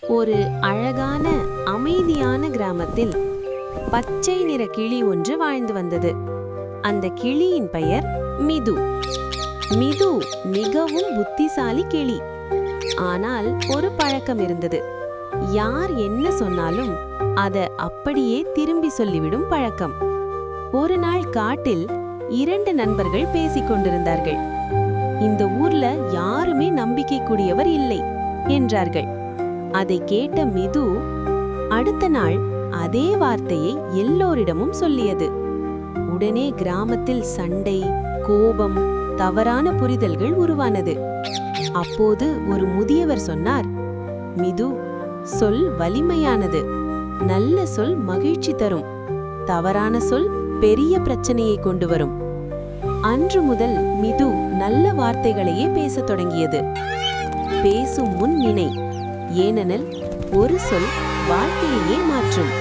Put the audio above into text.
ஒரு அழகான அமைதியான கிராமத்தில் பச்சை நிற கிளி ஒன்று வாழ்ந்து வந்தது. அந்த கிளியின் பெயர் மிது. மிது மிகவும் புத்திசாலி கிளி. ஆனால் ஒரு பழக்கம் இருந்தது. யார் என்ன சொன்னாலும் அதை அப்படியே திரும்பி சொல்லிவிடும் பழக்கம். ஒரு நாள் காட்டில் 2 நண்பர்கள் பேசிக் கொண்டிருந்தார்கள். இந்த ஊர்ல யாருமே நம்பிக்கைக்குரியவர் இல்லை என்றார்கள். அதை கேட்ட மிது அடுத்த நாள் அதே வார்த்தையை எல்லோரிடமும் சொல்லியது. உடனே கிராமத்தில் சண்டை, கோபம், தவறான புரிதல்கள் உருவானது. அப்போது ஒரு முதியவர் சொன்னார், மிது, சொல் வலிமையானது. நல்ல சொல் மகிழ்ச்சி தரும். தவறான சொல் பெரிய பிரச்சனையை கொண்டு வரும். அன்று முதல் மிது நல்ல வார்த்தைகளையே பேசத் தொடங்கியது. பேசும் முன் நினை, ஏனெனில் ஒரு சொல் வாழ்க்கையையே மாற்றும்.